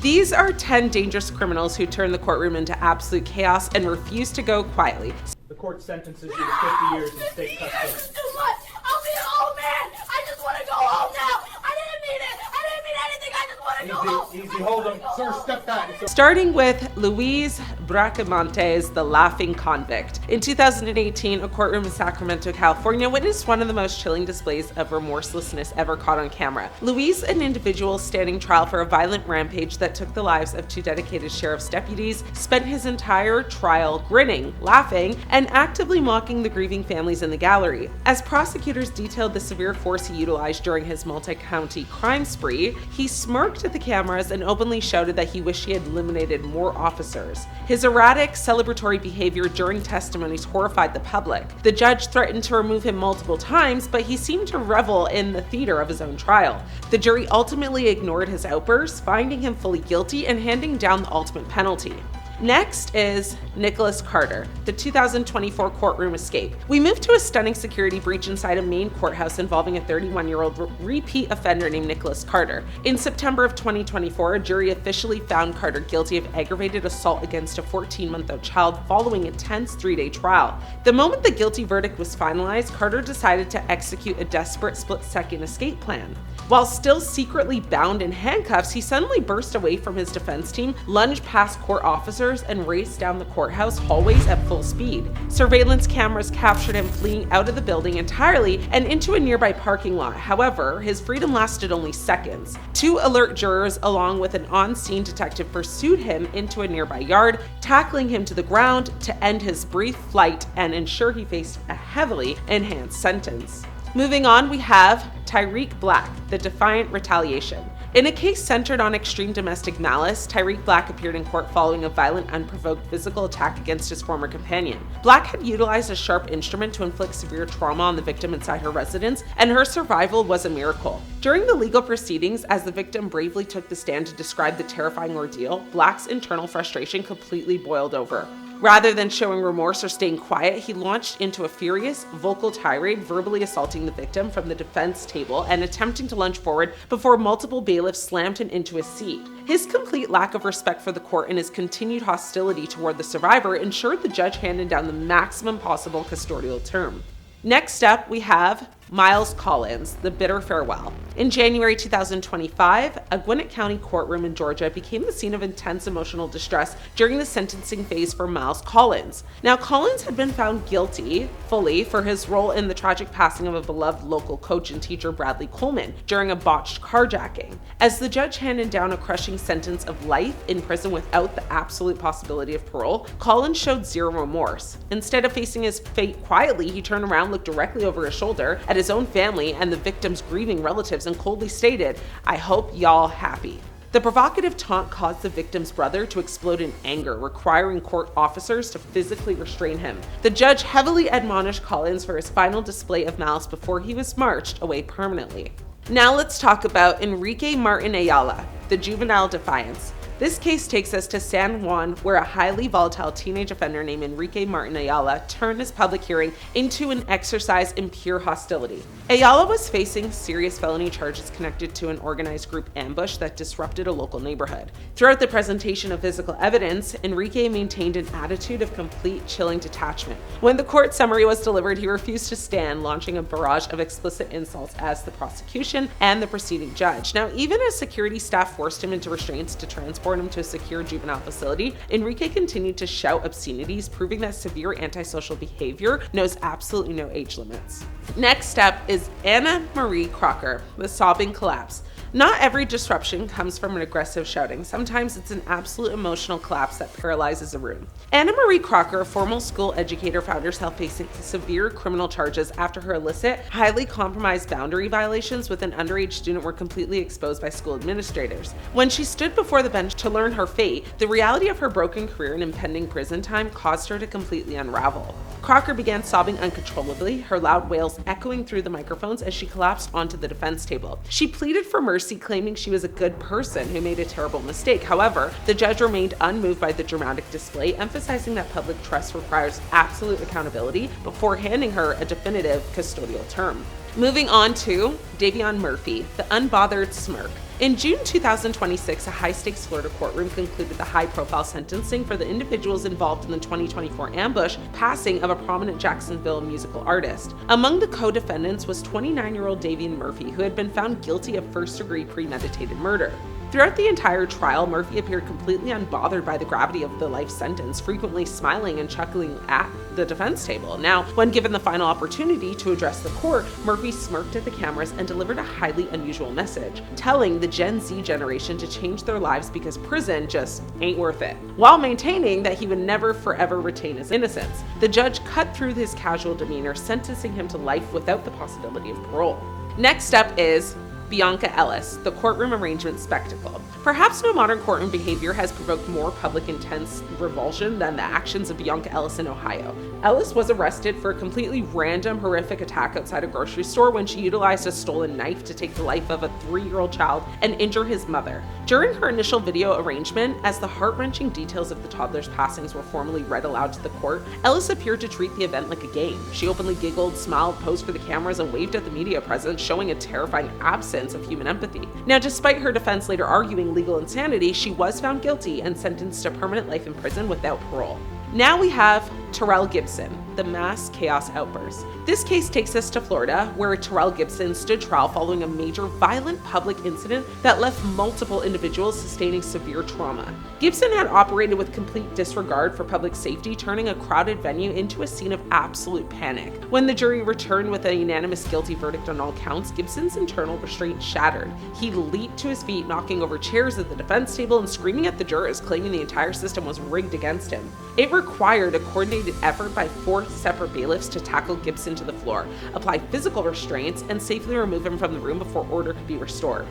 These are 10 dangerous criminals who turn the courtroom into absolute chaos and refuse to go quietly. The court sentences you to 50 years in state custody. Years is too much. I'll be an old man. I just want to go home now. I didn't mean it. I didn't mean anything. I just want to go home. Easy, hold him. Sir, step back. Starting with Luis Bracamontes, the laughing convict. In 2018, a courtroom in Sacramento, California, witnessed one of the most chilling displays of remorselessness ever caught on camera. Luis, an individual standing trial for a violent rampage that took the lives of 2 dedicated sheriff's deputies, spent his entire trial grinning, laughing, and actively mocking the grieving families in the gallery. As prosecutors detailed the severe force he utilized during his multi-county crime spree, he smirked at the cameras and openly shouted that he wished he had eliminated more officers. His erratic, celebratory behavior during testimonies horrified the public. The judge threatened to remove him multiple times, but he seemed to revel in the theater of his own trial. The jury ultimately ignored his outbursts, finding him fully guilty and handing down the ultimate penalty. Next is Nicholas Carter, the 2024 courtroom escape. We moved to a stunning security breach inside a main courthouse involving a 31-year-old repeat offender named Nicholas Carter. In September of 2024, a jury officially found Carter guilty of aggravated assault against a 14-month-old child following a tense 3-day trial. The moment the guilty verdict was finalized, Carter decided to execute a desperate split-second escape plan. While still secretly bound in handcuffs, he suddenly burst away from his defense team, lunged past court officers, and raced down the courthouse hallways at full speed. Surveillance cameras captured him fleeing out of the building entirely and into a nearby parking lot. However, his freedom lasted only seconds. 2 alert jurors, along with an on-scene detective, pursued him into a nearby yard, tackling him to the ground to end his brief flight and ensure he faced a heavily enhanced sentence. Moving on, we have Tyreek Black, the defiant retaliation. In a case centered on extreme domestic malice, Tyreek Black appeared in court following a violent, unprovoked physical attack against his former companion. Black had utilized a sharp instrument to inflict severe trauma on the victim inside her residence, and her survival was a miracle. During the legal proceedings, as the victim bravely took the stand to describe the terrifying ordeal, Black's internal frustration completely boiled over. Rather than showing remorse or staying quiet, he launched into a furious, vocal tirade, verbally assaulting the victim from the defense table and attempting to lunge forward before multiple bailiffs slammed him into a seat. His complete lack of respect for the court and his continued hostility toward the survivor ensured the judge handed down the maximum possible custodial term. Next up, we have Miles Collins, the bitter farewell. In January 2025, a Gwinnett County courtroom in Georgia became the scene of intense emotional distress during the sentencing phase for Miles Collins. Now, Collins had been found guilty fully for his role in the tragic passing of a beloved local coach and teacher, Bradley Coleman, during a botched carjacking. As the judge handed down a crushing sentence of life in prison without the absolute possibility of parole, Collins showed zero remorse. Instead of facing his fate quietly, he turned around, looked directly over his shoulder at his own family and the victim's grieving relatives and coldly stated, "I hope y'all happy." The provocative taunt caused the victim's brother to explode in anger, requiring court officers to physically restrain him. The judge heavily admonished Collins for his final display of malice before he was marched away permanently. Now let's talk about Enrique Martin Ayala, the juvenile defiance. This case takes us to San Juan, where a highly volatile teenage offender named Enrique Martin Ayala turned his public hearing into an exercise in pure hostility. Ayala was facing serious felony charges connected to an organized group ambush that disrupted a local neighborhood. Throughout the presentation of physical evidence, Enrique maintained an attitude of complete chilling detachment. When the court summary was delivered, he refused to stand, launching a barrage of explicit insults as the prosecution and the preceding judge. Now, even as security staff forced him into restraints to transport him to a secure juvenile facility, Enrique continued to shout obscenities, proving that severe antisocial behavior knows absolutely no age limits. Next up is Anna Marie Crocker, the sobbing collapse. Not every disruption comes from an aggressive shouting. Sometimes it's an absolute emotional collapse that paralyzes a room. Anna Marie Crocker, a former school educator, found herself facing severe criminal charges after her illicit, highly compromised boundary violations with an underage student were completely exposed by school administrators. When she stood before the bench to learn her fate, the reality of her broken career and impending prison time caused her to completely unravel. Crocker began sobbing uncontrollably, her loud wails echoing through the microphones as she collapsed onto the defense table. She pleaded for mercy, claiming she was a good person who made a terrible mistake. However, the judge remained unmoved by the dramatic display, emphasizing that public trust requires absolute accountability before handing her a definitive custodial term. Moving on to Davion Murphy, the unbothered smirk. In June 2026, a high-stakes Florida courtroom concluded the high-profile sentencing for the individuals involved in the 2024 ambush passing of a prominent Jacksonville musical artist. Among the co-defendants was 29-year-old Davion Murphy, who had been found guilty of first-degree premeditated murder. Throughout the entire trial, Murphy appeared completely unbothered by the gravity of the life sentence, frequently smiling and chuckling at the defense table. Now, when given the final opportunity to address the court, Murphy smirked at the cameras and delivered a highly unusual message, telling the Gen Z generation to change their lives because prison just ain't worth it, while maintaining that he would never forever retain his innocence. The judge cut through his casual demeanor, sentencing him to life without the possibility of parole. Next up is Bianca Ellis, the courtroom arrangement spectacle. Perhaps no modern courtroom behavior has provoked more public intense revulsion than the actions of Bianca Ellis in Ohio. Ellis was arrested for a completely random, horrific attack outside a grocery store when she utilized a stolen knife to take the life of a 3-year-old child and injure his mother. During her initial video arraignment, as the heart-wrenching details of the toddler's passings were formally read aloud to the court, Ellis appeared to treat the event like a game. She openly giggled, smiled, posed for the cameras, and waved at the media present, showing a terrifying absence of human empathy. Now, despite her defense later arguing legal insanity, she was found guilty and sentenced to permanent life in prison without parole. Now we have Terrell Gibson, the mass chaos outburst. This case takes us to Florida, where Terrell Gibson stood trial following a major violent public incident that left multiple individuals sustaining severe trauma. Gibson had operated with complete disregard for public safety, turning a crowded venue into a scene of absolute panic. When the jury returned with a unanimous guilty verdict on all counts, Gibson's internal restraint shattered. He leaped to his feet, knocking over chairs at the defense table and screaming at the jurors, claiming the entire system was rigged against him. It required a coordinated effort by 4 separate bailiffs to tackle Gibson to the floor, apply physical restraints, and safely remove him from the room before order could be restored.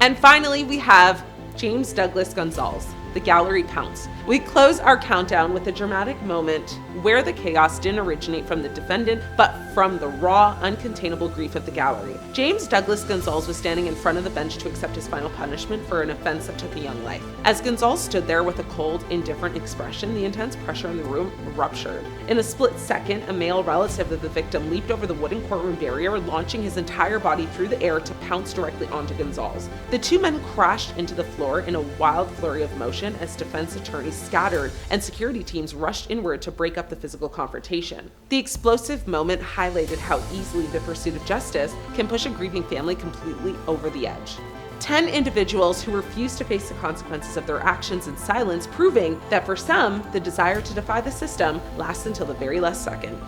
And finally, we have James Douglas Gonzalez, the gallery pounce. We close our countdown with a dramatic moment where the chaos didn't originate from the defendant, but from the raw, uncontainable grief of the gallery. James Douglas Gonzalez was standing in front of the bench to accept his final punishment for an offense that took a young life. As Gonzalez stood there with a cold, indifferent expression, the intense pressure in the room ruptured. In a split second, a male relative of the victim leaped over the wooden courtroom barrier, launching his entire body through the air to pounce directly onto Gonzalez. The two men crashed into the floor in a wild flurry of motion as defense attorneys scattered and security teams rushed inward to break up the physical confrontation. The explosive moment highlighted how easily the pursuit of justice can push a grieving family completely over the edge. 10 individuals who refused to face the consequences of their actions in silence, proving that for some, the desire to defy the system lasts until the very last second.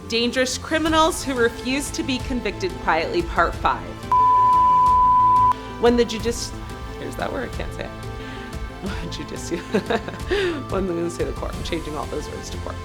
Dangerous Criminals Who Refuse to Be Convicted Quietly, Part 5. When the here's that word, I can't say it. When I'm going to say the court. I'm changing all those words to court.